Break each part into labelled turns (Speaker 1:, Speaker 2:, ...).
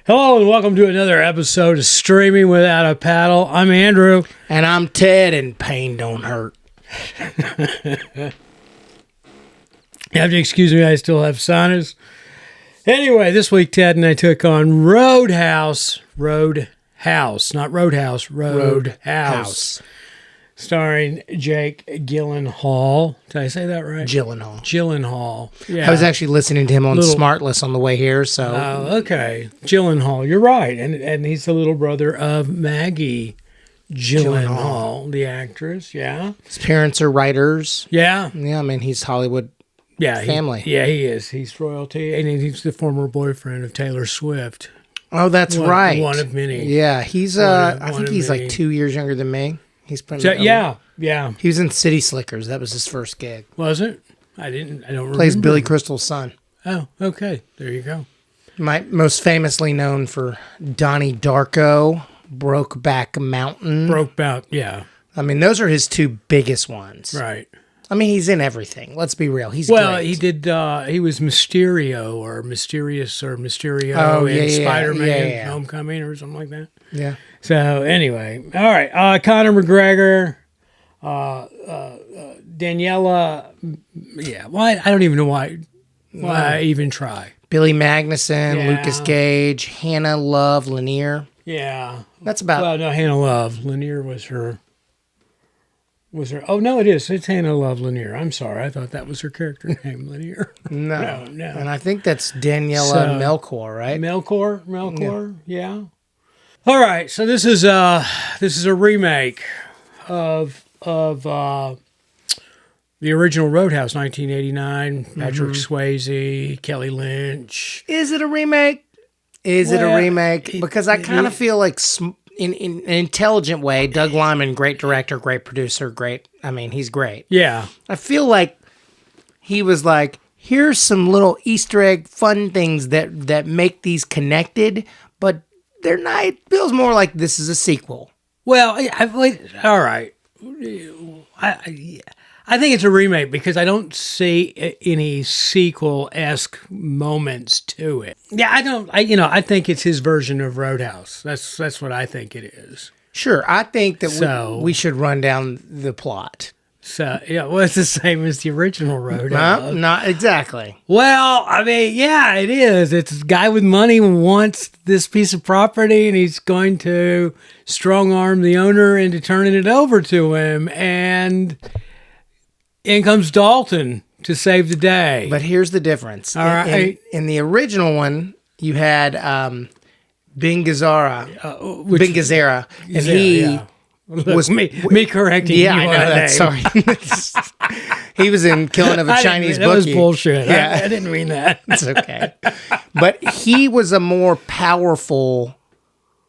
Speaker 1: Hello and welcome to another episode of Streaming Without a Paddle. I'm Andrew.
Speaker 2: And I'm Ted, and pain don't hurt.
Speaker 1: You have to excuse me, I still have sinus. Anyway, this week Ted and I took on Roadhouse, not Roadhouse, Roadhouse. Starring Jake Gyllenhaal. Did I say that right? Gyllenhaal. Yeah.
Speaker 2: I was actually listening to him on Smartless on the way here, so...
Speaker 1: Oh, okay. Gyllenhaal. You're right. And he's the little brother of Maggie Gyllenhaal, the actress. Yeah.
Speaker 2: His parents are writers.
Speaker 1: Yeah.
Speaker 2: Yeah, I mean, he's Hollywood family.
Speaker 1: He is. He's royalty. And he's the former boyfriend of Taylor Swift.
Speaker 2: Oh, that's right.
Speaker 1: One of many.
Speaker 2: Yeah, he's, I think he's like 2 years younger than me. He's pretty
Speaker 1: yeah.
Speaker 2: He was in City Slickers. That was his first gig.
Speaker 1: Was it? I don't remember.
Speaker 2: Plays Billy Crystal's son.
Speaker 1: Oh, okay. There you go.
Speaker 2: Most famously known for Donnie Darko, Brokeback Mountain.
Speaker 1: Yeah.
Speaker 2: I mean, those are his two biggest ones.
Speaker 1: Right.
Speaker 2: I mean, he's in everything. Let's be real. He's
Speaker 1: great. He was Mysterio or Mysterio in Spider-Man Homecoming or something like that.
Speaker 2: Yeah.
Speaker 1: So anyway, all right. Conor McGregor, Daniela. Yeah. Why? I don't even know why I even try.
Speaker 2: Billy Magnuson, Lucas Gage, Hannah Love Lanier.
Speaker 1: Yeah.
Speaker 2: That's about.
Speaker 1: Well, no, Hannah Love Lanier was her. Oh, no, it is. It's Hannah Love Lanier. I'm sorry. I thought that was her character name, Lanier.
Speaker 2: No. And I think that's Daniela Melchior, right?
Speaker 1: Melchior. Yeah. All right. So this is a remake of the original Roadhouse, 1989. Patrick Swayze, Kelly Lynch.
Speaker 2: Is it a remake? Is it a remake? Because I kind of feel like... In an intelligent way, Doug Liman, great director, great producer, he's great.
Speaker 1: Yeah.
Speaker 2: I feel like he was like, here's some little Easter egg fun things that make these connected, but they're not. It feels more like this is a sequel.
Speaker 1: Well, all right. I think it's a remake because I don't see any sequel-esque moments to it. Yeah, I think it's his version of Roadhouse. That's what I think it is.
Speaker 2: Sure, I think that we should run down the plot.
Speaker 1: So, yeah, well, it's the same as the original Roadhouse.
Speaker 2: Not exactly.
Speaker 1: Well, I mean, yeah, it is. It's a guy with money wants this piece of property, and he's going to strong-arm the owner into turning it over to him, and... in comes Dalton to save the day.
Speaker 2: But here's the difference.
Speaker 1: All right.
Speaker 2: In the original one, you had Ben Gazzara, and he was
Speaker 1: me correcting you.
Speaker 2: I know that. Sorry. He was in Killing of a Chinese Bookie.
Speaker 1: That was bullshit.
Speaker 2: Yeah.
Speaker 1: I didn't mean that.
Speaker 2: It's okay. But he was a more powerful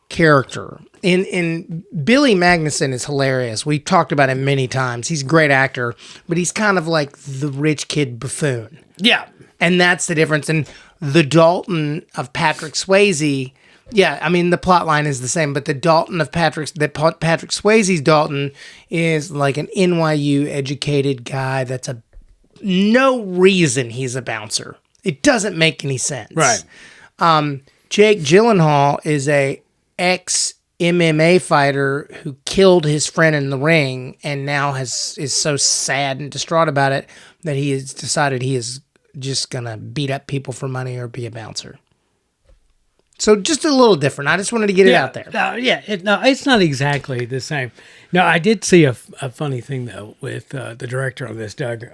Speaker 2: character. In Billy Magnuson is hilarious. We've talked about him many times. He's a great actor, but he's kind of like the rich kid buffoon.
Speaker 1: Yeah.
Speaker 2: And that's the difference. And the Dalton of Patrick Swayze, the plot line is the same, but the Dalton of Patrick Swayze's Dalton is like an NYU educated guy that's no reason he's a bouncer. It doesn't make any sense.
Speaker 1: Right.
Speaker 2: Jake Gyllenhaal is a ex-MMA fighter who killed his friend in the ring and now is so sad and distraught about it that he has decided he is just going to beat up people for money or be a bouncer. So just a little different. I just wanted to get it out there.
Speaker 1: It's not exactly the same. No, I did see a funny thing, though, with the director of this, Doug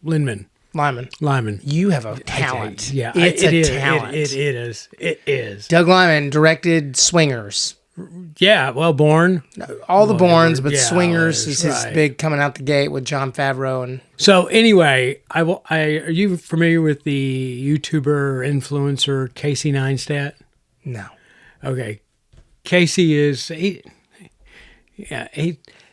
Speaker 1: Lyman.
Speaker 2: You have a talent.
Speaker 1: Yeah,
Speaker 2: it's a talent.
Speaker 1: It is.
Speaker 2: Doug Liman directed Swingers.
Speaker 1: Yeah, well, Bourne.
Speaker 2: All the Bournes, but Swingers is his big coming out the gate with Jon Favreau. And
Speaker 1: so anyway, are you familiar with the YouTuber influencer Casey Neistat?
Speaker 2: No.
Speaker 1: Okay, Casey is he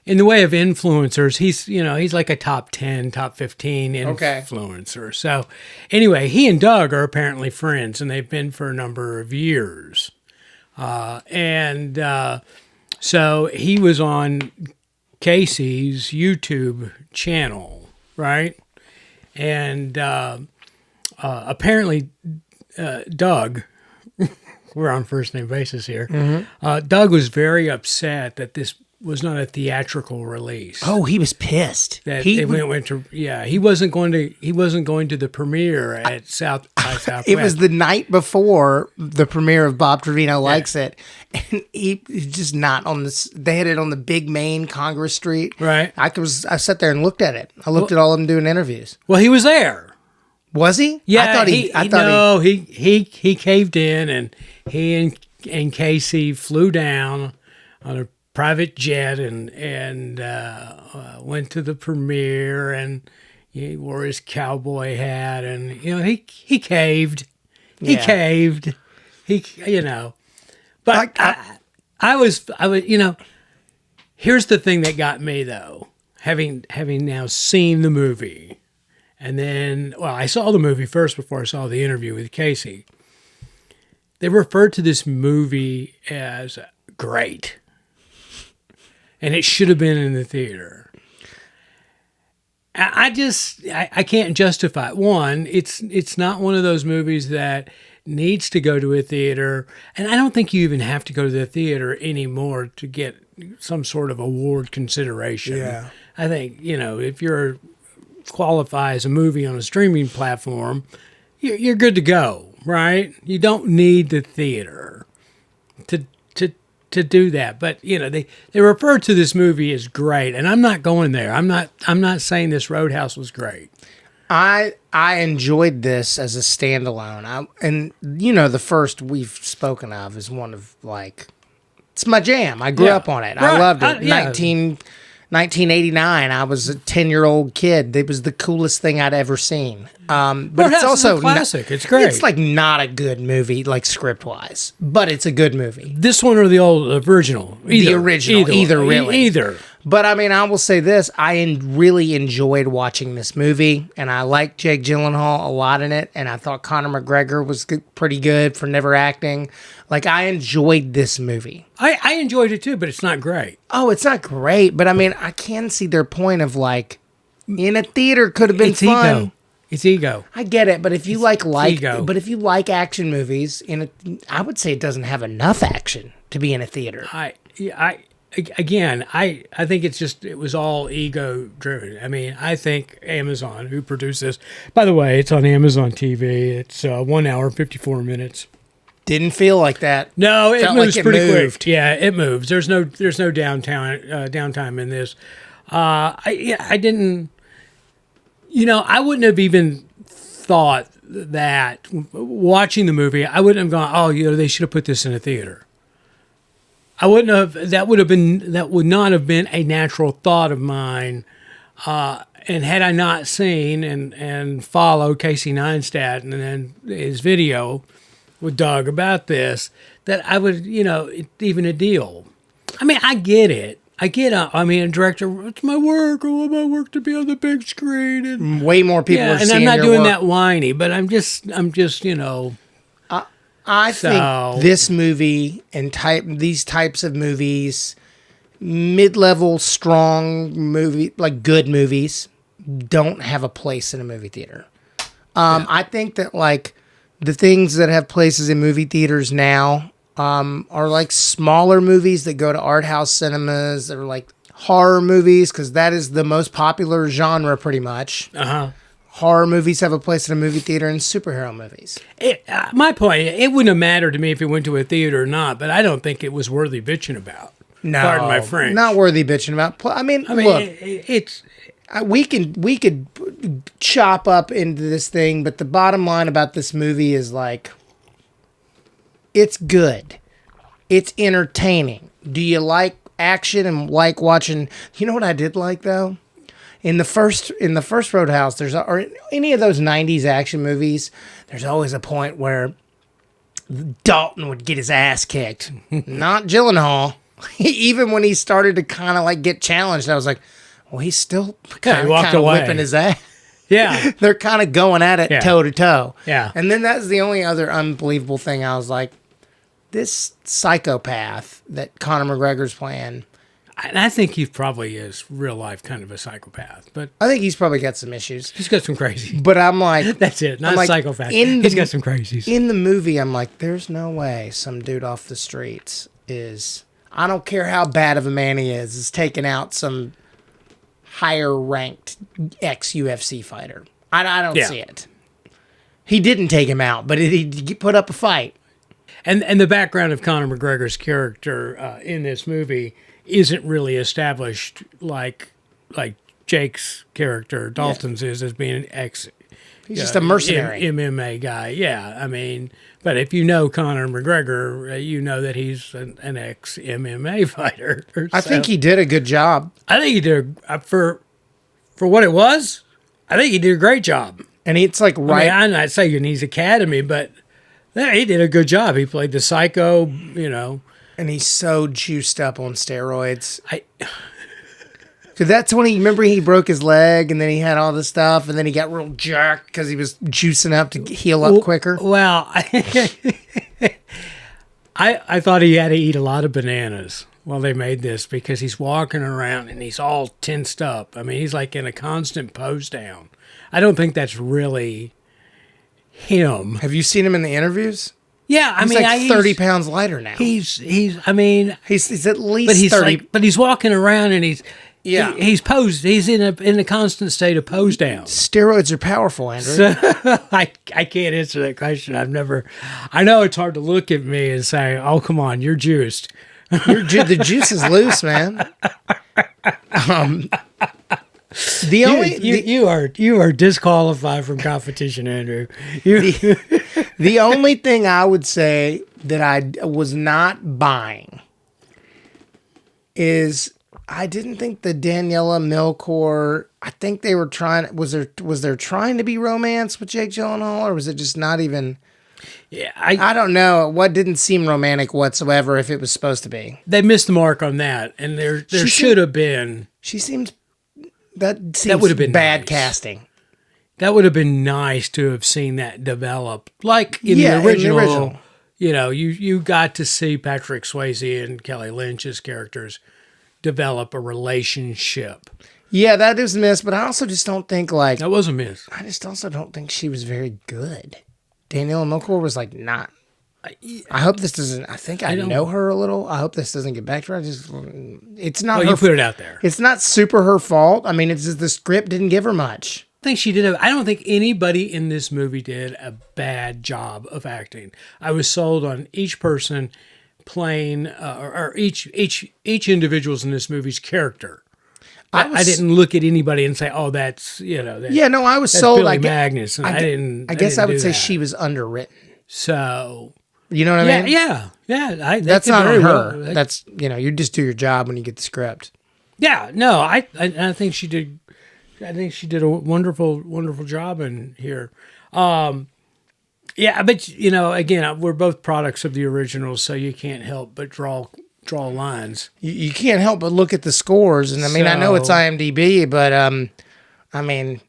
Speaker 1: in the way of influencers, he's like a top 10, top 15 influencer. Okay. So anyway, he and Doug are apparently friends, and they've been for a number of years. So he was on Casey's YouTube channel, right? And apparently Doug we're on first name basis here.
Speaker 2: Mm-hmm.
Speaker 1: Doug was very upset that this was not a theatrical release.
Speaker 2: Oh, he was pissed.
Speaker 1: That he went to he wasn't going to the premiere at South by Southwest.
Speaker 2: It was the night before the premiere of Bob Trevino Likes It, and he's just not on this. They had it on the big main Congress Street.
Speaker 1: Right.
Speaker 2: I sat there and looked at it. I looked at all of them doing interviews.
Speaker 1: Well, he was there.
Speaker 2: Was he?
Speaker 1: Yeah, he caved in, and he and Casey flew down on a private jet and went to the premiere, and he wore his cowboy hat, and he caved. He caved. But I was here's the thing that got me though, having now seen the movie, and then I saw the movie first before I saw the interview with Casey. They referred to this movie as great. And it should have been in the theater. I can't justify it. One, it's not one of those movies that needs to go to a theater, and I don't think you even have to go to the theater anymore to get some sort of award consideration.
Speaker 2: Yeah.
Speaker 1: I think if you're qualify as a movie on a streaming platform, you're good to go, right? You don't need the theater to do that. But they refer to this movie as great, and I'm not going there. I'm not saying this Roadhouse was great.
Speaker 2: I enjoyed this as a standalone. The first we've spoken of is one of it's my jam. I grew up on it. Right. I loved it. 1989. I was a 10-year-old kid. It was the coolest thing I'd ever seen. But it's also
Speaker 1: a classic. It's great.
Speaker 2: It's not a good movie, script wise, but it's a good movie.
Speaker 1: This one or the old original?
Speaker 2: The original. Either really.
Speaker 1: Either.
Speaker 2: But I will say this: I really enjoyed watching this movie, and I liked Jake Gyllenhaal a lot in it, and I thought Conor McGregor was pretty good for never acting. I enjoyed this movie.
Speaker 1: I enjoyed it too, but it's not great.
Speaker 2: Oh, it's not great, but I can see their point of in a theater could have been fun.
Speaker 1: Ego. It's ego.
Speaker 2: I get it, but if you if you like action movies, I would say it doesn't have enough action to be in a theater.
Speaker 1: I think it was all ego driven. I think Amazon, who produced this, by the way, it's on Amazon TV. It's 1 hour, 54 minutes.
Speaker 2: Didn't feel like that.
Speaker 1: No, it moves pretty quick. Yeah, it moves. There's no downtime in this. I didn't. I wouldn't have even thought that watching the movie. I wouldn't have gone, oh, they should have put this in a theater. I wouldn't have. That would not have been a natural thought of mine. And had I not seen and followed Casey Neistat and then his video with Doug about this, that I would, even a deal. I get it. A director, it's my work. I want my work to be on the big screen. And
Speaker 2: way more people are seeing
Speaker 1: and I'm not doing
Speaker 2: work.
Speaker 1: that whiny, but I'm just.
Speaker 2: I think this movie and these types of movies, mid-level, strong movie, good movies, don't have a place in a movie theater. I think that the things that have places in movie theaters now are smaller movies that go to art house cinemas, that are horror movies, because that is the most popular genre pretty much. Horror movies have a place in a movie theater, and superhero movies.
Speaker 1: My point, it wouldn't have mattered to me if it went to a theater or not, but I don't think it was worthy bitching about.
Speaker 2: No,
Speaker 1: pardon my French.
Speaker 2: Not worthy bitching about. Look,
Speaker 1: it's
Speaker 2: we could chop up into this thing, but the bottom line about this movie is it's good, it's entertaining. Do you like action and like watching? You know what I did like though? In the first Roadhouse, or any of those 90s action movies, there's always a point where Dalton would get his ass kicked. Not Gyllenhaal. Even when he started to kind of get challenged, I was like, well, he's still kind of whipping his ass.
Speaker 1: Yeah.
Speaker 2: They're kind of going at it toe to toe.
Speaker 1: Yeah.
Speaker 2: And then that's the only other unbelievable thing. I was like, this psychopath that Conor McGregor's playing
Speaker 1: And I think he probably is real life kind of a psychopath, but
Speaker 2: I think he's probably got some issues.
Speaker 1: he's got some crazy.
Speaker 2: But I'm like,
Speaker 1: That's it. Not
Speaker 2: I'm
Speaker 1: a
Speaker 2: like,
Speaker 1: psychopath.
Speaker 2: in
Speaker 1: He's
Speaker 2: the-
Speaker 1: got some crazies.
Speaker 2: in the movie, I'm like, there's no way some dude off the streets is, I don't care how bad of a man he is taking out some higher ranked ex UFC fighter. I don't
Speaker 1: Yeah.
Speaker 2: see it. He didn't take him out, but he put up a fight.
Speaker 1: And the background of Conor McGregor's character in this movie isn't really established like Jake's character, Dalton's, is as being an ex.
Speaker 2: He's just a mercenary.
Speaker 1: MMA guy. Yeah, I mean, but if you know Conor McGregor, you know that he's an ex MMA fighter.
Speaker 2: I think he did a good job.
Speaker 1: I think he did for what it was. I think he did a great job.
Speaker 2: And it's like right.
Speaker 1: I mean, I'm not saying he's academy, but yeah, he did a good job. He played the psycho,
Speaker 2: And he's so juiced up on steroids.
Speaker 1: I,
Speaker 2: Cause that's when remember he broke his leg and then he had all this stuff and then he got real jacked because he was juicing up to heal up quicker.
Speaker 1: Well, I thought he had to eat a lot of bananas while they made this because he's walking around and he's all tensed up. I mean, he's like in a constant pose down. I don't think that's really him.
Speaker 2: Have you seen him in the interviews?
Speaker 1: Yeah, I
Speaker 2: He's
Speaker 1: mean,
Speaker 2: like 30 pounds lighter now.
Speaker 1: He's. I mean,
Speaker 2: He's at least
Speaker 1: but he's
Speaker 2: 30.
Speaker 1: but he's walking around and he's.
Speaker 2: Yeah.
Speaker 1: he's posed. He's in a constant state of pose down.
Speaker 2: Steroids are powerful, Andrew.
Speaker 1: So, I can't answer that question. I know it's hard to look at me and say, "Oh, come on, you're juiced."
Speaker 2: The juice is loose, man.
Speaker 1: You are disqualified from competition, Andrew.
Speaker 2: The only thing I would say that I was not buying is I didn't think the Daniela Milcor. I think they were trying. Was there trying to be romance with Jake Gyllenhaal, or was it just not even?
Speaker 1: Yeah,
Speaker 2: I don't know. What didn't seem romantic whatsoever if it was supposed to be.
Speaker 1: they missed the mark on that, and there should have been.
Speaker 2: She seemed that
Speaker 1: would have been
Speaker 2: bad
Speaker 1: nice.
Speaker 2: casting.
Speaker 1: That would have been nice to have seen that develop, like in
Speaker 2: Yeah,
Speaker 1: the original.
Speaker 2: in the original.
Speaker 1: You got to see Patrick Swayze and Kelly Lynch's characters develop a relationship.
Speaker 2: Yeah, that is missed, but I also just don't think like
Speaker 1: That was a miss.
Speaker 2: I just also don't think she was very good. Daniela Milcor was like not. I hope this doesn't. I think I know her a little. I hope this doesn't get back to her. It's not.
Speaker 1: Well,
Speaker 2: her,
Speaker 1: you put it out there.
Speaker 2: It's not super her fault. I mean, it's just the script didn't give her much.
Speaker 1: I think she did. I don't think anybody in this movie did a bad job of acting. I was sold on each person playing, or each individual's in this movie's character. I didn't look at anybody and say, "Oh, that's
Speaker 2: Yeah, no, I was
Speaker 1: that's
Speaker 2: sold.
Speaker 1: Billy Magnus." And I didn't.
Speaker 2: I guess I would
Speaker 1: do
Speaker 2: say
Speaker 1: that.
Speaker 2: she was underwritten.
Speaker 1: So
Speaker 2: You know what I mean?
Speaker 1: yeah.
Speaker 2: That's not
Speaker 1: very
Speaker 2: on her.
Speaker 1: well.
Speaker 2: That's you just do your job when you get the script.
Speaker 1: Yeah, no, I think she did. I think she did a wonderful job in here. Yeah, but again, we're both products of the original, so you can't help but draw lines.
Speaker 2: You can't help but look at the scores, and I mean, I know it's
Speaker 1: So-
Speaker 2: IMDb, but I mean,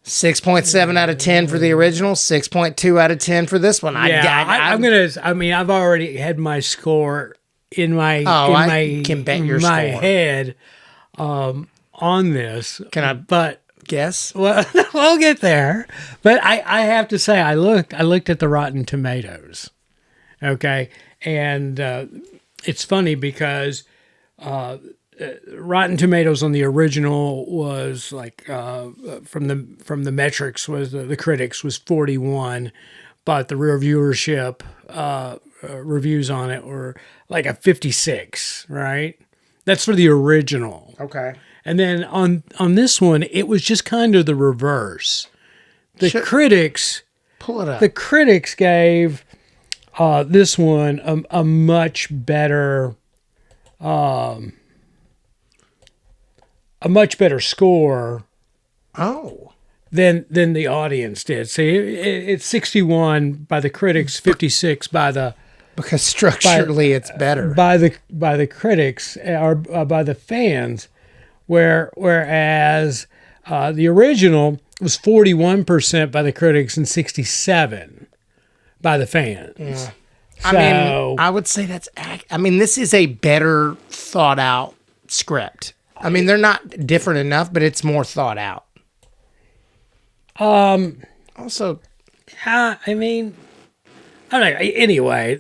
Speaker 2: 6.7 out of 10 for the original, 6.2 out of 10 for this one.
Speaker 1: Yeah, I've already had my score in my
Speaker 2: I can bet your
Speaker 1: my
Speaker 2: score.
Speaker 1: head on this.
Speaker 2: Can I
Speaker 1: But
Speaker 2: guess?
Speaker 1: well, we'll get there. But I have to say, I looked at the Rotten Tomatoes. Okay, and it's funny because Rotten Tomatoes on the original was like from the metrics was the critics was 41, but the reviewership reviews on it were like a 56. Right, that's for the original.
Speaker 2: Okay.
Speaker 1: And then on this one, it was just kind of the reverse. The critics
Speaker 2: Pull it up.
Speaker 1: the critics gave this one a much better score
Speaker 2: oh.
Speaker 1: than the audience did. See, it's 61 by the critics, 56 by the
Speaker 2: Because structurally it's better.
Speaker 1: by the critics or by the fans, whereas the original was 41% by the critics and 67 by the fans.
Speaker 2: Yeah.
Speaker 1: So,
Speaker 2: I mean, I would say this is a better thought out script. I mean, they're not different enough, but it's more thought out. Also,
Speaker 1: I mean, I don't know. Anyway,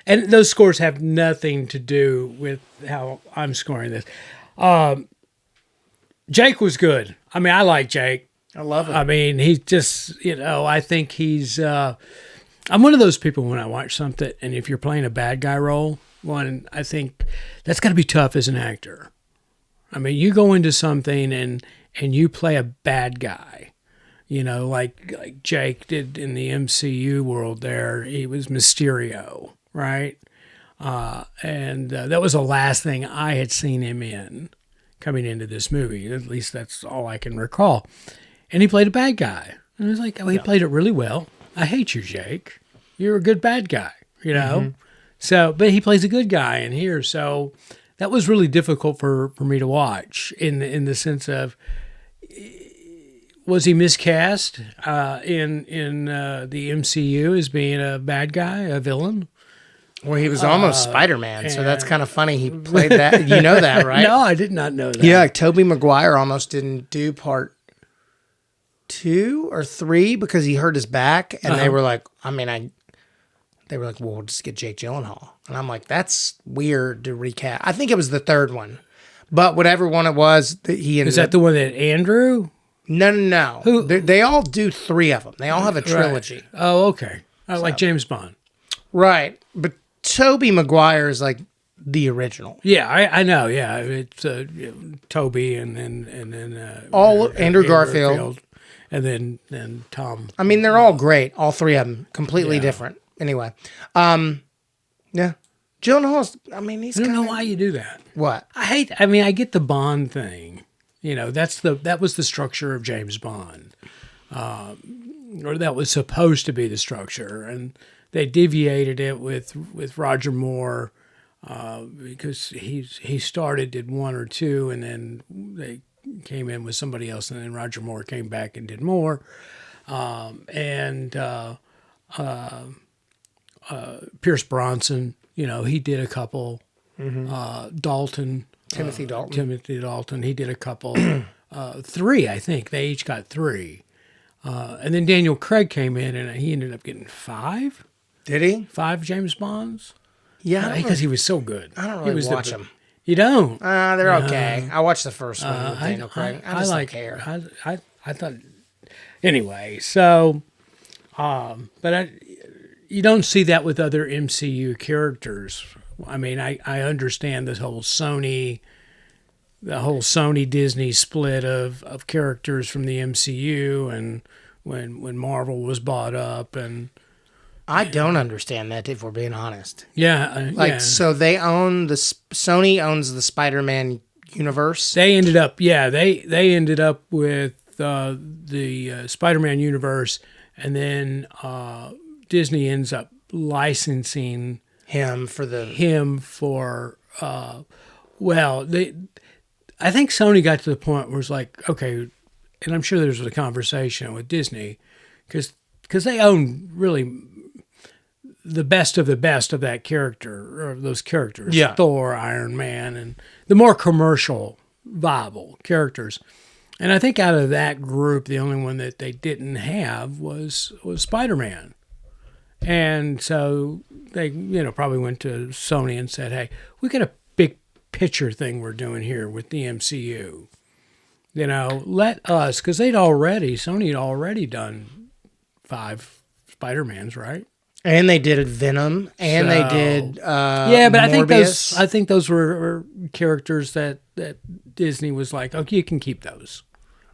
Speaker 1: and those scores have nothing to do with how I'm scoring this. Jake was good. I mean, I like Jake.
Speaker 2: I love it.
Speaker 1: I mean, he's just, I think he's, I'm one of those people when I watch something, and if you're playing a bad guy role, I think that's got to be tough as an actor. I mean, you go into something and you play a bad guy, like Jake did in the MCU world there. He was Mysterio, right? And that was the last thing I had seen him in coming into this movie. At least that's all I can recall. And he played a bad guy. And I was like, he played it really well. I hate you, Jake. You're a good bad guy,
Speaker 2: Mm-hmm.
Speaker 1: So, but he plays a good guy in here. So that was really difficult for me to watch in the sense of, was he miscast in the MCU as being a bad guy, a villain?
Speaker 2: Well, he was almost Spider-Man, so that's kind of funny. He played that. You know that, right?
Speaker 1: No, I did not know that.
Speaker 2: Yeah, Tobey Maguire almost didn't do part 2 or 3 because he hurt his back, and they were like, they were like, well, we'll just get Jake Gyllenhaal. And I'm like, that's weird to recast. I think it was the third one. But whatever one it was, he ended
Speaker 1: Is that
Speaker 2: up...
Speaker 1: the one that Andrew?
Speaker 2: No.
Speaker 1: Who?
Speaker 2: They all do 3 of them. They all have a trilogy.
Speaker 1: Right. Oh, okay. Like James Bond.
Speaker 2: Right. But Tobey Maguire is like the original.
Speaker 1: Yeah, I know. Yeah, it's Toby and then
Speaker 2: All Andrew Garfield.
Speaker 1: and then Tom.
Speaker 2: I mean, they're all great. All 3 of them. Completely different. Anyway. Yeah. Gyllenhaal's, I mean, he's
Speaker 1: I don't know
Speaker 2: kinda...
Speaker 1: why you do that.
Speaker 2: What?
Speaker 1: I get the Bond thing. That was the structure of James Bond. Or that was supposed to be the structure, and they deviated it with Roger Moore because he did 1 or 2, and then they came in with somebody else, and then Roger Moore came back and did more. Pierce Bronson, he did a couple. Dalton.
Speaker 2: Timothy Dalton.
Speaker 1: He did a couple. 3, I think. They each got 3. And then Daniel Craig came in, and he ended up getting 5.
Speaker 2: Did he?
Speaker 1: 5 James Bonds?
Speaker 2: Yeah.
Speaker 1: Because he was so good.
Speaker 2: I don't really watch them.
Speaker 1: You don't?
Speaker 2: They're okay. I watched the first one with Daniel Craig. I just don't care.
Speaker 1: I thought... Anyway, so... you don't see that with other MCU characters. I mean, I understand the whole Sony Disney split of characters from the MCU, and when Marvel was bought up, and
Speaker 2: I don't understand that, if we're being honest.
Speaker 1: Yeah,
Speaker 2: so Sony owns the Spider-Man universe.
Speaker 1: They ended up with the Spider-Man universe, and then Disney ends up licensing
Speaker 2: him for
Speaker 1: I think Sony got to the point where it's like, okay, and I'm sure there's a conversation with Disney because they own really the best of that character, or those characters, Thor, Iron Man, and the more commercial, viable characters. And I think out of that group, the only one that they didn't have was Spider-Man. And so they, probably went to Sony and said, hey, we got a big picture thing we're doing here with the MCU. Let us, because Sony had already done 5 Spider-Mans, right?
Speaker 2: And they did Venom, and they did
Speaker 1: but
Speaker 2: Morbius.
Speaker 1: I think those were characters that Disney was like, okay, you can keep those.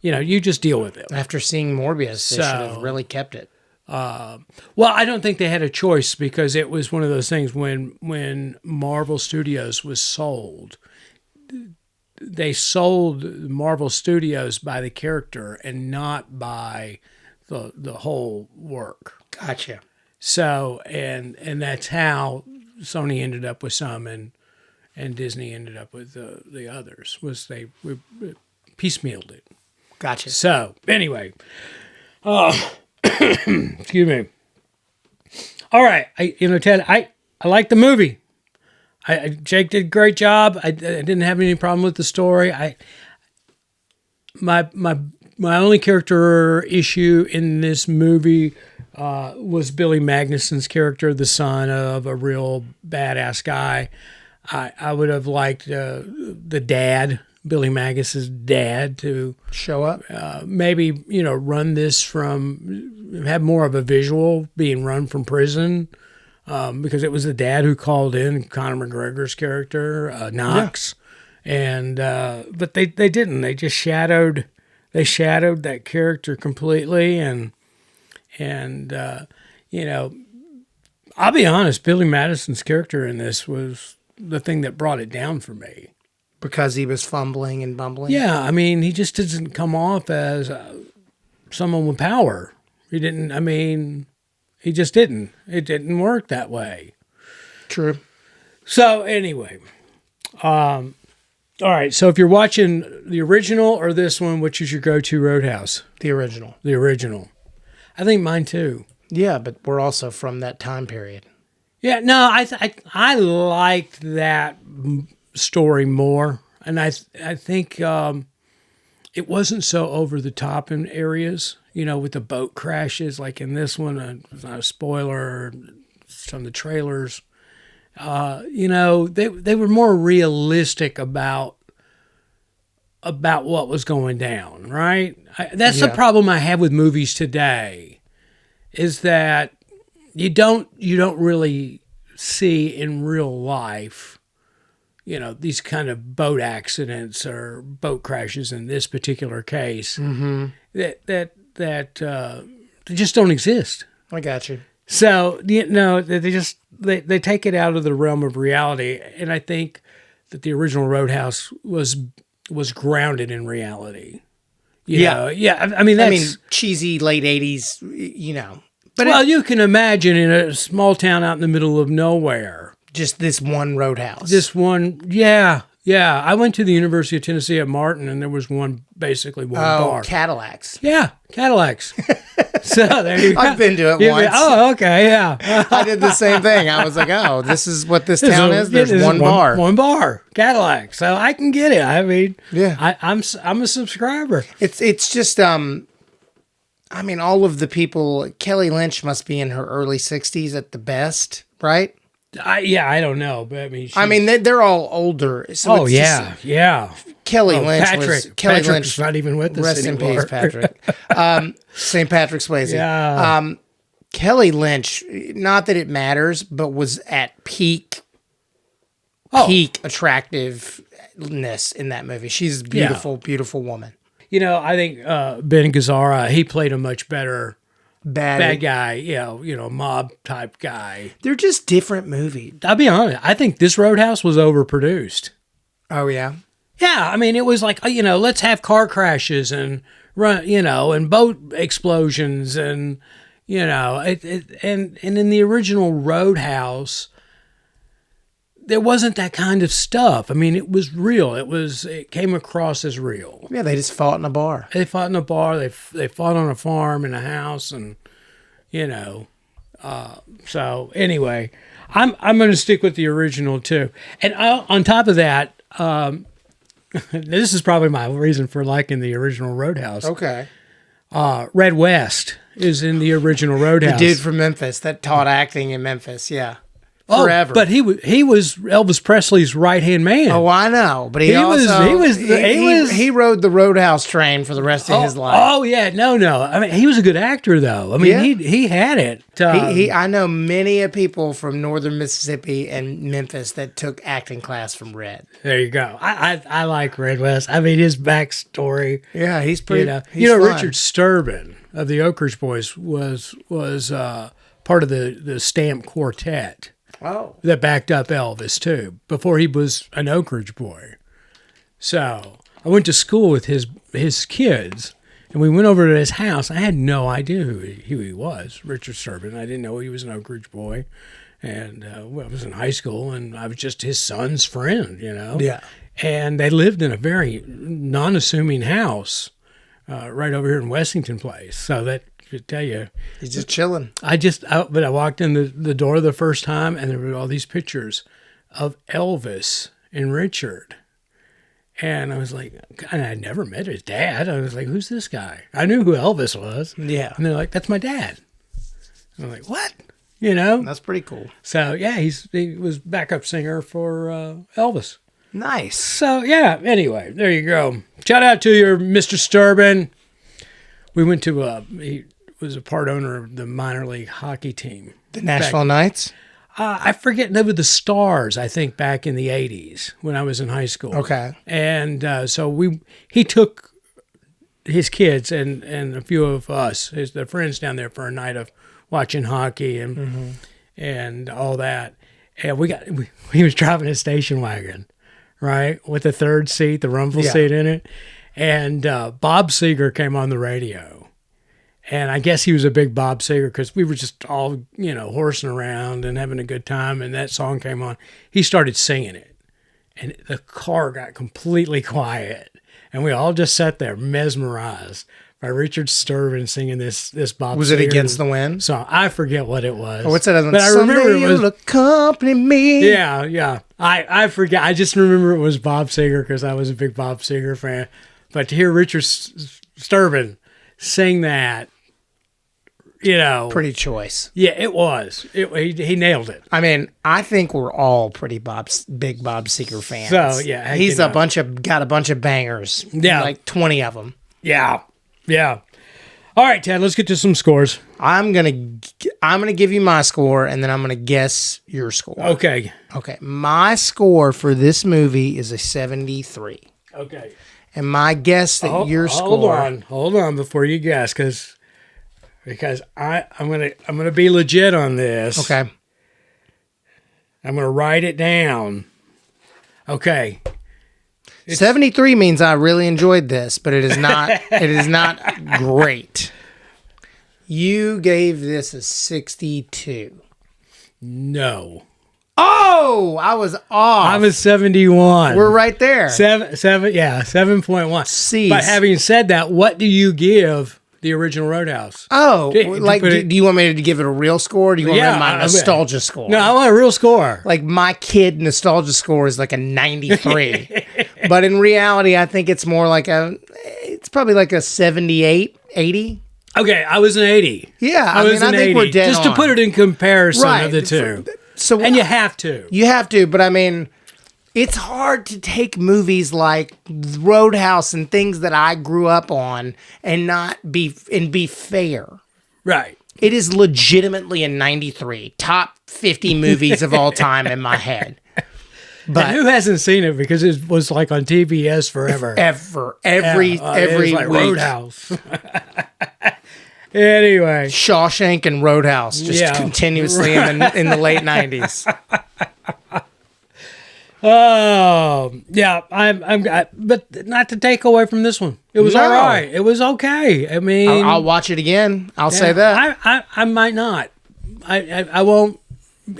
Speaker 1: You just deal with it.
Speaker 2: After seeing Morbius, they should have really kept it.
Speaker 1: Well, I don't think they had a choice, because it was one of those things when Marvel Studios was sold. They sold Marvel Studios by the character and not by the whole work.
Speaker 2: Gotcha.
Speaker 1: So and that's how Sony ended up with some, and Disney ended up with the others. Was they piecemealed it.
Speaker 2: Gotcha.
Speaker 1: So anyway, excuse me. All right, Ted, I like the movie. Jake did a great job. I didn't have any problem with the story. My only character issue in this movie was Billy Magnuson's character, the son of a real badass guy. I would have liked the dad, Billy Magnus's dad, to
Speaker 2: Show up.
Speaker 1: maybe run this from, have more of a visual being run from prison, because it was the dad who called in Conor McGregor's character, Knox, and but they didn't. They just shadowed that character completely, and I'll be honest, Billy Madison's character in this was the thing that brought it down for me.
Speaker 2: Because he was fumbling and bumbling?
Speaker 1: Yeah, I mean, he just doesn't come off as someone with power. He just didn't. It didn't work that way.
Speaker 2: True.
Speaker 1: So anyway, all right, so if you're watching the original or this one, which is your go-to Roadhouse?
Speaker 2: The original.
Speaker 1: The original. I think mine too.
Speaker 2: Yeah, but we're also from that time period.
Speaker 1: Yeah, no, I liked that story more, and I think it wasn't so over the top in areas, with the boat crashes like in this one. It's not a spoiler, it's on the trailers. They were more realistic about what was going down, right? That's the problem I have with movies today, is that you don't really see in real life, these kind of boat accidents or boat crashes in this particular case, that they just don't exist.
Speaker 2: I got you.
Speaker 1: So, they take it out of the realm of reality, and I think that the original Roadhouse was grounded in reality. I mean,
Speaker 2: cheesy late 80s,
Speaker 1: But you can imagine in a small town out in the middle of nowhere.
Speaker 2: Just this one Roadhouse.
Speaker 1: Yeah. I went to the University of Tennessee at Martin, and there was basically one bar.
Speaker 2: Cadillacs.
Speaker 1: Yeah, Cadillacs. So there you go.
Speaker 2: I've been to it once.
Speaker 1: Oh, okay, yeah.
Speaker 2: I did the same thing. I was like, oh, this is what this town is? There's one bar.
Speaker 1: One bar, Cadillac. So I can get it. I mean,
Speaker 2: yeah.
Speaker 1: I'm a subscriber.
Speaker 2: It's just, all of the people, Kelly Lynch must be in her early 60s at the best, right?
Speaker 1: I don't know, but I mean,
Speaker 2: they're all older. So
Speaker 1: yeah.
Speaker 2: Kelly Lynch
Speaker 1: Patrick's not even with us
Speaker 2: rest
Speaker 1: anymore.
Speaker 2: in peace, Patrick. St. Patrick's Swayze.
Speaker 1: Yeah.
Speaker 2: Kelly Lynch, not that it matters, but was at peak attractiveness in that movie. She's a beautiful, beautiful woman.
Speaker 1: I think Ben Gazzara, he played a much better bad guy, mob type guy.
Speaker 2: They're just different movies.
Speaker 1: I'll be honest. I think this Roadhouse was overproduced.
Speaker 2: Oh yeah.
Speaker 1: Yeah, I mean, it was like, let's have car crashes and run, and boat explosions, and and in the original Roadhouse, there wasn't that kind of stuff. I mean, it was real. It came across as real.
Speaker 2: Yeah, they just fought in a bar.
Speaker 1: They fought in a bar. They fought on a farm, in a house, and So anyway, I'm going to stick with the original too. And on top of that, this is probably my reason for liking the original Roadhouse.
Speaker 2: Okay.
Speaker 1: Red West is in the original Roadhouse.
Speaker 2: The dude from Memphis that taught acting in Memphis. Yeah. Forever.
Speaker 1: But he was Elvis Presley's right hand man.
Speaker 2: Oh, I know. But he rode the Roadhouse train for the rest of his life.
Speaker 1: Oh yeah, no. I mean, he was a good actor though. I mean, he had it.
Speaker 2: I know many of people from northern Mississippi and Memphis that took acting class from Red.
Speaker 1: There you go. I like Red West. I mean, his backstory.
Speaker 2: Yeah, he's pretty.
Speaker 1: He's fun. Richard Sturban of the Oak Ridge Boys was part of the Stamp Quartet.
Speaker 2: Oh.
Speaker 1: That backed up Elvis too, before he was an Oak Ridge boy. So I went to school with his kids, and we went over to his house. I had no idea who he was, Richard Sturban. I didn't know he was an Oak Ridge boy. And I was in high school, and I was just his son's friend,
Speaker 2: Yeah.
Speaker 1: And they lived in a very non-assuming house right over here in Wessington Place. So that could tell you.
Speaker 2: He's just chilling.
Speaker 1: But I walked in the door the first time, and there were all these pictures of Elvis and Richard. And I was like, and I never met his dad. I was like, who's this guy? I knew who Elvis was.
Speaker 2: Yeah.
Speaker 1: And they're like, that's my dad. And I'm like, what? You know?
Speaker 2: That's pretty cool.
Speaker 1: So, yeah, he was backup singer for Elvis.
Speaker 2: Nice.
Speaker 1: So, yeah, anyway, there you go. Shout out to your Mr. Sturbin. We went to, he was a part owner of the minor league hockey team.
Speaker 2: The Nashville Knights?
Speaker 1: I forget, they were the Stars, I think, back in the 80s when I was in high school.
Speaker 2: Okay.
Speaker 1: And so he took his kids and a few of us, their friends down there for a night of watching hockey and all that. And he was driving a station wagon, right, with the third seat, the rumble seat in it. And Bob Seger came on the radio. And I guess he was a big Bob Seger because we were just all, horsing around and having a good time. And that song came on. He started singing it. And the car got completely quiet. And we all just sat there mesmerized by Richard Sturbin singing this Bob Seger.
Speaker 2: Was it Against the Wind?
Speaker 1: song. I forget what it was.
Speaker 2: Oh, what's that other one?
Speaker 1: But I remember it was...
Speaker 2: You'll accompany me.
Speaker 1: Yeah. I forget. I just remember it was Bob Seger because I was a big Bob Seger fan. But to hear Richard Sturbin sing that,
Speaker 2: pretty choice.
Speaker 1: Yeah, it was. He nailed it.
Speaker 2: I mean, I think we're all pretty big Bob Seger fans.
Speaker 1: So yeah,
Speaker 2: he's got a bunch of bangers.
Speaker 1: Yeah,
Speaker 2: like 20 of them.
Speaker 1: Yeah. All right, Ted, let's get to some scores.
Speaker 2: I'm gonna give you my score, and then I'm gonna guess your score.
Speaker 1: Okay.
Speaker 2: My score for this movie is a 73.
Speaker 1: Okay.
Speaker 2: And my guess that your score.
Speaker 1: Hold on before you guess, because I'm gonna be legit on this.
Speaker 2: Okay.
Speaker 1: I'm gonna write it down. Okay.
Speaker 2: 73 means I really enjoyed this, but it is not. It is not great. You gave this a 62.
Speaker 1: No.
Speaker 2: Oh, I was off.
Speaker 1: I was 71.
Speaker 2: We're right there.
Speaker 1: 7.1.
Speaker 2: C's.
Speaker 1: But having said that, what do you give the original Roadhouse?
Speaker 2: Oh, do you want me to give it a real score? Or do you want my nostalgia score?
Speaker 1: No, I want a real score.
Speaker 2: Like my kid nostalgia score is like a 93. But in reality, I think it's more like it's probably like a 78, 80.
Speaker 1: Okay, I was an 80.
Speaker 2: Yeah, I think
Speaker 1: 80.
Speaker 2: we're dead
Speaker 1: Just
Speaker 2: on.
Speaker 1: to put it in comparison of the two.
Speaker 2: So,
Speaker 1: and you have to.
Speaker 2: You have to, but I mean, it's hard to take movies like Roadhouse and things that I grew up on and be fair.
Speaker 1: Right.
Speaker 2: It is legitimately a 93. Top 50 movies of all time in my head.
Speaker 1: But and who hasn't seen it because it was like on TBS forever.
Speaker 2: Every
Speaker 1: like
Speaker 2: week.
Speaker 1: Roadhouse. Anyway,
Speaker 2: Shawshank and Roadhouse just continuously in the late 90s.
Speaker 1: Oh, yeah, but not to take away from this one. It was all right. It was okay. I mean,
Speaker 2: I'll watch it again. I'll say that.
Speaker 1: I might not. I won't.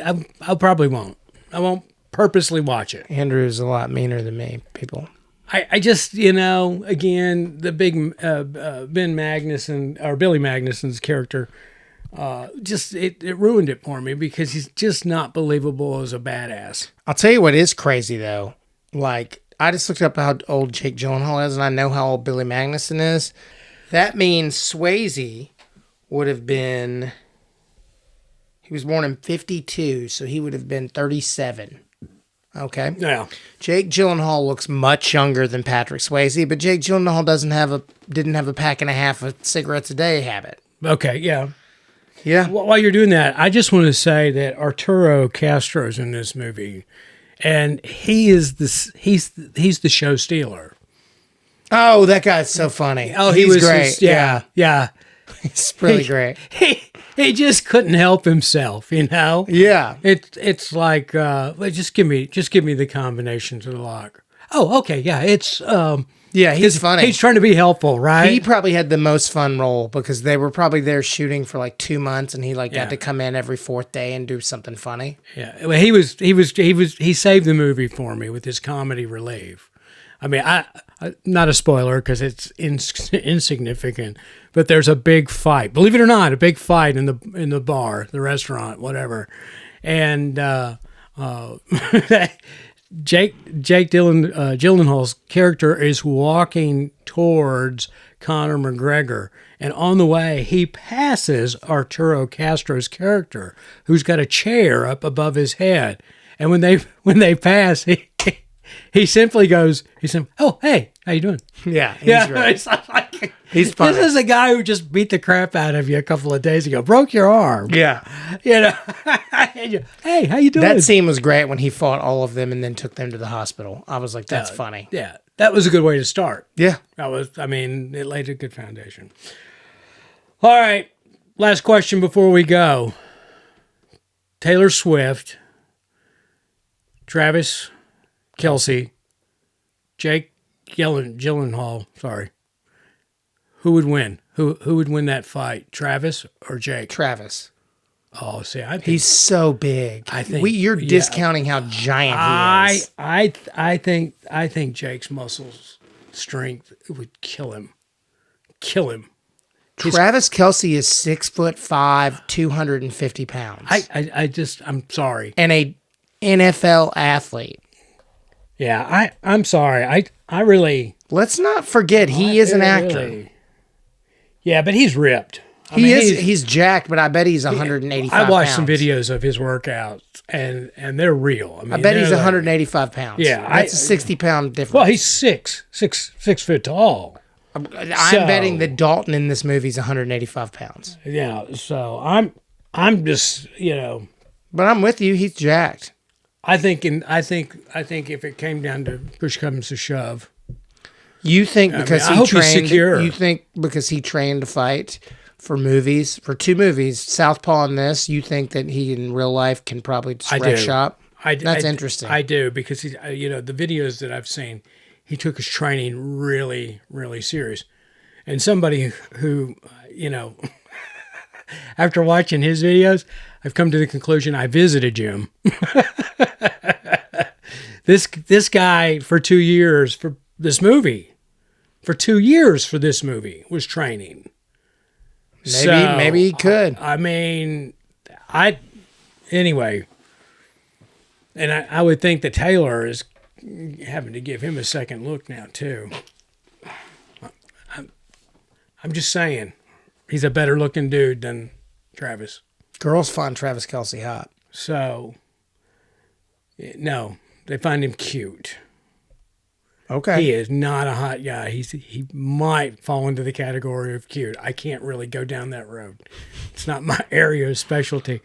Speaker 1: I probably won't. I won't purposely watch it.
Speaker 2: Andrew's a lot meaner than me, people.
Speaker 1: I just, again, the big Ben Magnuson, or Billy Magnuson's character, it ruined it for me because he's just not believable as a badass.
Speaker 2: I'll tell you what is crazy, though. Like, I just looked up how old Jake Gyllenhaal is, and I know how old Billy Magnuson is. That means Swayze would have been... He was born in 52, so he would have been 37. Okay.
Speaker 1: Yeah.
Speaker 2: Jake Gyllenhaal looks much younger than Patrick Swayze, but Jake Gyllenhaal didn't have a pack and a half of cigarettes a day habit.
Speaker 1: Okay. Yeah.
Speaker 2: Yeah.
Speaker 1: While you're doing that, I just want to say that Arturo Castro's in this movie, and he's the show stealer.
Speaker 2: Oh, that guy's so funny.
Speaker 1: Oh,
Speaker 2: he's great.
Speaker 1: Yeah.
Speaker 2: He's really great.
Speaker 1: He just couldn't help himself,
Speaker 2: Yeah.
Speaker 1: It's like just give me the combination to the lock. Oh, okay, yeah. It's
Speaker 2: he's funny.
Speaker 1: He's trying to be helpful, right?
Speaker 2: He probably had the most fun role because they were probably there shooting for like 2 months, and he got to come in every fourth day and do something funny.
Speaker 1: Yeah, well, he saved the movie for me with his comedy relief. I mean, I not a spoiler because it's insignificant, but there's a big fight. Believe it or not, a big fight in the bar, the restaurant, whatever. And Jake Gyllenhaal's character is walking towards Conor McGregor, and on the way he passes Arturo Castro's character, who's got a chair up above his head. And when they pass, he simply goes, "Oh, hey, how you doing?"
Speaker 2: Yeah, he's right.
Speaker 1: It's like,
Speaker 2: He's funny.
Speaker 1: This is a guy who just beat the crap out of you a couple of days ago, broke your arm.
Speaker 2: Yeah.
Speaker 1: You know, hey, how you doing?
Speaker 2: That scene was great when he fought all of them and then took them to the hospital. I was like, that's funny.
Speaker 1: Yeah, that was a good way to start.
Speaker 2: Yeah.
Speaker 1: It laid a good foundation. All right, last question before we go. Taylor Swift, Travis Kelce, Jake Gyllenhaal, sorry. Who would win? Who would win that fight? Travis or Jake?
Speaker 2: Travis.
Speaker 1: Oh, see, I think
Speaker 2: He's so big.
Speaker 1: I think-
Speaker 2: you're discounting how giant he is.
Speaker 1: I think Jake's muscles strength would kill him.
Speaker 2: Travis Kelce is 6'5", 250 pounds.
Speaker 1: I'm sorry.
Speaker 2: And a NFL athlete.
Speaker 1: Yeah, I'm sorry. I really
Speaker 2: Let's not forget he is an actor.
Speaker 1: really- yeah, but he's ripped.
Speaker 2: He's jacked, but I bet he's 185
Speaker 1: I watched
Speaker 2: pounds.
Speaker 1: some videos of his workouts, and they're real.
Speaker 2: I bet he's
Speaker 1: they're
Speaker 2: 185 pounds.
Speaker 1: Yeah,
Speaker 2: That's a 60-pound difference.
Speaker 1: Well, he's 6 foot tall.
Speaker 2: I'm
Speaker 1: so-
Speaker 2: betting that Dalton in this movie is 185 pounds.
Speaker 1: Yeah, so I'm just
Speaker 2: But I'm with you. He's jacked.
Speaker 1: I think if it came down to push comes to shove,
Speaker 2: You think because
Speaker 1: I
Speaker 2: he
Speaker 1: hope he's
Speaker 2: trained?
Speaker 1: secure.
Speaker 2: You think because he trained to fight for movies, for 2 movies, Southpaw and this? You think that he in real life can probably just
Speaker 1: I
Speaker 2: wreck
Speaker 1: do.
Speaker 2: shop? That's
Speaker 1: I-
Speaker 2: interesting.
Speaker 1: I do because he's the videos that I've seen, he took his training really, really serious. And somebody who after watching his videos, I've come to the conclusion I visited Jim. This guy for 2 years for this movie, was training.
Speaker 2: Maybe he could.
Speaker 1: Anyway, and I would think that Taylor is having to give him a second look now too. I'm just saying, he's a better looking dude than Travis.
Speaker 2: Girls find Travis Kelce hot.
Speaker 1: So, no, they find him cute.
Speaker 2: Okay.
Speaker 1: He is not a hot guy. He might fall into the category of cute. I can't really go down that road. It's not my area of specialty.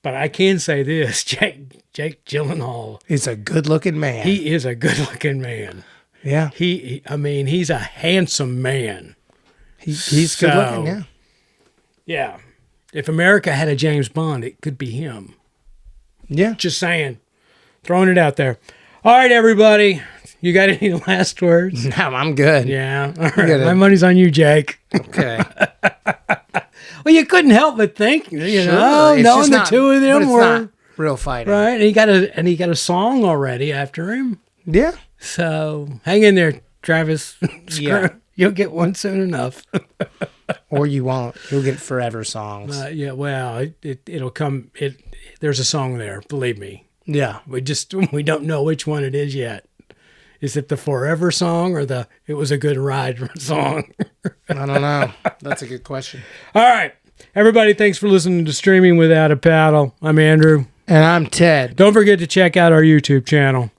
Speaker 1: But I can say this, Jake Gyllenhaal.
Speaker 2: He's a good-looking man.
Speaker 1: He is a good-looking man.
Speaker 2: Yeah.
Speaker 1: He's a handsome man.
Speaker 2: He's
Speaker 1: So-
Speaker 2: good-looking, yeah.
Speaker 1: Yeah. If America had a James Bond, it could be him.
Speaker 2: Yeah.
Speaker 1: Just saying. Throwing it out there. All right, everybody. You got any last words?
Speaker 2: No, I'm good.
Speaker 1: Yeah. All right.
Speaker 2: good.
Speaker 1: My money's on you, Jake.
Speaker 2: Okay.
Speaker 1: Well, you couldn't help but think,
Speaker 2: Sure.
Speaker 1: knowing
Speaker 2: It's just
Speaker 1: the
Speaker 2: not-
Speaker 1: two of
Speaker 2: but
Speaker 1: them
Speaker 2: it's
Speaker 1: were
Speaker 2: not real fighting.
Speaker 1: right. And he got a song already after him.
Speaker 2: Yeah.
Speaker 1: So hang in there, Travis.
Speaker 2: Yeah.
Speaker 1: You'll get one soon enough.
Speaker 2: Or you won't. You'll get forever songs.
Speaker 1: Yeah. Well, it'll come. There's a song there. Believe me.
Speaker 2: Yeah.
Speaker 1: We don't know which one it is yet. Is it the Forever song or the It Was a Good Ride song?
Speaker 2: I don't know. That's a good question.
Speaker 1: All right. Everybody, thanks for listening to Streaming Without a Paddle. I'm Andrew.
Speaker 2: And I'm Ted.
Speaker 1: Don't forget to check out our YouTube channel.